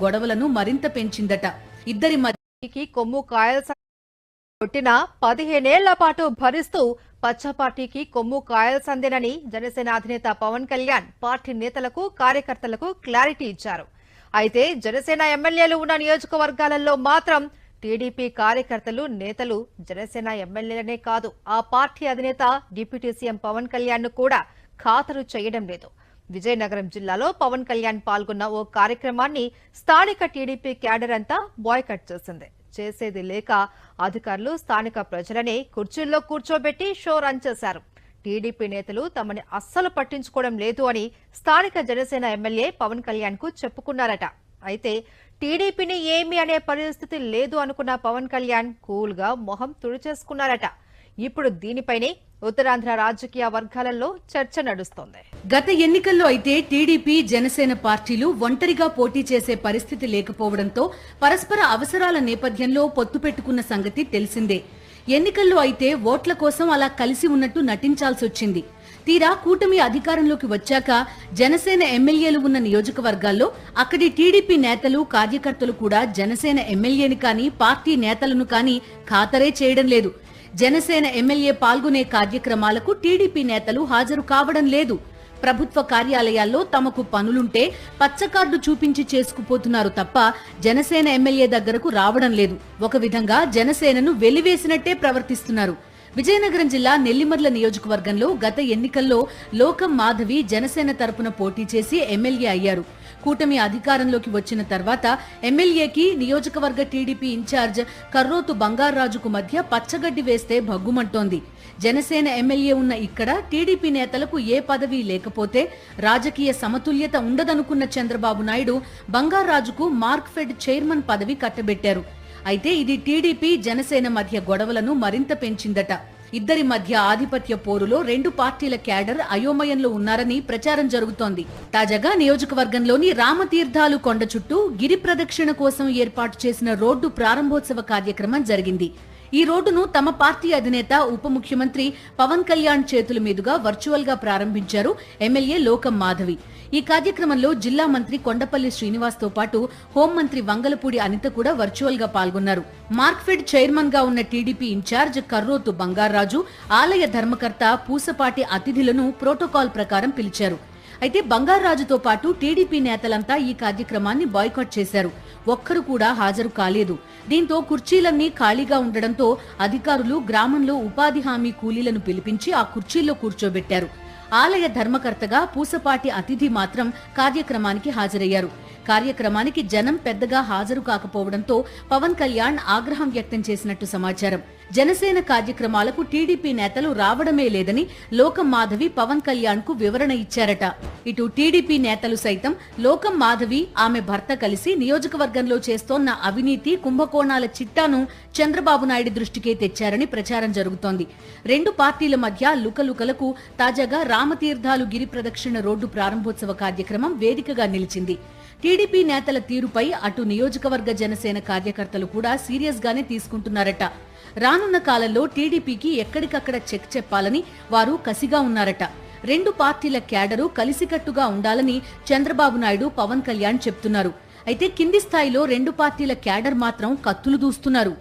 గొడవలను మరింత పెంచిందట. ఇద్దరి మధ్యకి కొమ్ము కాయల కొట్టిన 15 ఏళ్ల పాటు భరిస్తూ పచ్చ పార్టీకి కొమ్ము కాయల సందేనని జనసేన అధినేత పవన్ కళ్యాణ్ పార్టీ నేతలకు కార్యకర్తలకు క్లారిటీ ఇచ్చారు. అయితే జనసేన ఎమ్మెల్యేలు ఉన్న నియోజకవర్గాలలో మాత్రం టీడీపీ కార్యకర్తలు నేతలు జనసేన ఎమ్మెల్యేలనే కాదు ఆ పార్టీ అధినేత డిప్యూటీ సీఎం పవన్ కళ్యాణ్ ను కూడా ఖాతరు చేయడం లేదు. విజయనగరం జిల్లాలో పవన్ కళ్యాణ్ పాల్గొన్న ఓ కార్యక్రమాన్ని స్థానిక టీడీపీ క్యాడర్ అంతా బాయ్కట్ చేసింది. చేసేది లేక అధికారులు స్థానిక ప్రజలనే కుర్చీల్లో కూర్చోబెట్టి షో రన్ చేశారు. టీడీపీ నేతలు తమని అస్సలు పట్టించుకోవడం లేదు అని స్థానిక జనసేన ఎమ్మెల్యే పవన్ కళ్యాణ్ కు చెప్పుకున్నారట. అయితే టీడీపీని ఏమీ అనే పరిస్థితి లేదు అనుకున్న పవన్ కళ్యాణ్ కూల్ గా మొహం తుడిచేసుకున్నారట. ఇప్పుడు దీనిపైనే ఉత్తరాంధ్ర రాజకీయ వర్గాలలో చర్చ నడుస్తోంది. గత ఎన్నికల్లో అయితే టీడీపీ జనసేన పార్టీలు ఒంటరిగా పోటీ చేసే పరిస్థితి లేకపోవడంతో పరస్పర అవసరాల నేపథ్యంలో పొత్తు పెట్టుకున్న సంగతి తెలిసిందే. ఎన్నికల్లో అయితే ఓట్ల కోసం అలా కలిసి ఉన్నట్టు నటించాల్సొచ్చింది. తీరా కూటమి అధికారంలోకి వచ్చాక జనసేన ఎమ్మెల్యేలు ఉన్న నియోజకవర్గాల్లో అక్కడి టీడీపీ నేతలు కార్యకర్తలు కూడా జనసేన ఎమ్మెల్యేని కానీ పార్టీ నేతలను కానీ ఖాతరే చేయడం లేదు. జనసేన ఎమ్మెల్యే పాల్గొనే కార్యక్రమాలకు టీడీపీ నేతలు హాజరు కావడం లేదు. ప్రభుత్వ కార్యాలయాల్లో తమకు పనులుంటే పచ్చకార్డు చూపించి చేసుకుపోతున్నారు తప్ప జనసేన ఎమ్మెల్యే దగ్గరకు రావడం లేదు. ఒక విధంగా జనసేనను వెలివేసినట్టే ప్రవర్తిస్తున్నారు. విజయనగరం జిల్లా నెల్లిమర్ల నియోజకవర్గంలో గత ఎన్నికల్లో లోకం మాధవి జనసేన తరపున పోటీ చేసి ఎమ్మెల్యే అయ్యారు. కూటమి అధికారంలోకి వచ్చిన తర్వాత ఎమ్మెల్యేకి నియోజకవర్గ టీడీపీ ఇన్ఛార్జ్ కర్రోతు బంగారాజుకు మధ్య పచ్చగడ్డి వేస్తే భగ్గుమంటోంది. జనసేన ఎమ్మెల్యే ఉన్న ఇక్కడ టీడీపీ నేతలకు ఏ పదవి లేకపోతే రాజకీయ సమతుల్యత ఉండదనుకున్న చంద్రబాబు నాయుడు బంగారాజుకు మార్క్ఫెడ్ చైర్మన్ పదవి కట్టబెట్టారు. అయితే ఇది టీడీపీ జనసేన మధ్య గొడవలను మరింత పెంచిందట. ఇద్దరి మధ్య ఆధిపత్య పోరులో రెండు పార్టీల క్యాడర్ అయోమయంలో ఉన్నారని ప్రచారం జరుగుతోంది. తాజాగా నియోజకవర్గంలోని రామతీర్థాలు కొండ చుట్టూ గిరి ప్రదక్షిణ కోసం ఏర్పాటు చేసిన రోడ్డు ప్రారంభోత్సవ కార్యక్రమం జరిగింది. ఈ రోడ్డును తమ పార్టీ అధినేత ఉప ముఖ్యమంత్రి పవన్ కళ్యాణ్ చేతుల మీదుగా వర్చువల్ గా ప్రారంభించారు ఎమ్మెల్యే లోకం మాధవి. ఈ కార్యక్రమంలో జిల్లా మంత్రి కొండపల్లి శ్రీనివాస్ తో పాటు హోంమంత్రి వంగలపూడి అనిత కూడా వర్చువల్ గా పాల్గొన్నారు. మార్క్ఫెడ్ చైర్మన్ గా ఉన్న టీడీపీ ఇన్ఛార్జ్ కర్రోతు బంగారాజు, ఆలయ ధర్మకర్త పూసపాటి అతిథులను ప్రోటోకాల్ ప్రకారం పిలిచారు. అయితే బంగారాజుతో పాటు టీడీపీ నేతలంతా ఈ కార్యక్రమాన్ని బాయ్కాట్ చేశారు. ఒక్కరు కూడా హాజరు కాలేదు. దీంతో కుర్చీలన్నీ ఖాళీగా ఉండడంతో అధికారులు గ్రామంలో ఉపాధి హామీ కూలీలను పిలిపించి ఆ కుర్చీల్లో కూర్చోబెట్టారు. ఆలయ ధర్మకర్తగా పూసపాటి అతిథి మాత్రం కార్యక్రమానికి హాజరయ్యారు. కార్యక్రమానికి జనం పెద్దగా హాజరు కాకపోవడంతో పవన్ కళ్యాణ్ ఆగ్రహం వ్యక్తం చేసినట్టు సమాచారం. జనసేన కార్యక్రమాలకు టీడీపీ నేతలు రావడమే లేదని లోకం మాధవి పవన్ కళ్యాణ్ కు వివరణ ఇచ్చారట. ఇటు టీడీపీ నేతలు సైతం లోకం మాధవి, ఆమె భర్త కలిసి నియోజకవర్గంలో చేస్తోన్న అవినీతి కుంభకోణాల చిట్టాను చంద్రబాబు నాయుడు దృష్టికే తెచ్చారని ప్రచారం జరుగుతోంది. రెండు పార్టీల మధ్య లుకలుకలకు తాజాగా రామతీర్థాలు గిరి ప్రదక్షిణ రోడ్డు ప్రారంభోత్సవ కార్యక్రమం వేదికగా నిలిచింది. టీడీపీ నేతల తీరుపై అటు నియోజకవర్గ జనసేన కార్యకర్తలు కూడా సీరియస్ గానే తీసుకుంటున్నారట. రానున్న కాలంలో టీడీపీకి ఎక్కడికక్కడ చెక్ చెప్పాలని వారు కసిగా ఉన్నారట. రెండు పార్టీల క్యాడరు కలిసికట్టుగా ఉండాలని చంద్రబాబు నాయుడు, పవన్ కళ్యాణ్ చెప్తున్నారు. అయితే కింది స్థాయిలో రెండు పార్టీల క్యాడర్ మాత్రం కత్తులు దూస్తున్నారు.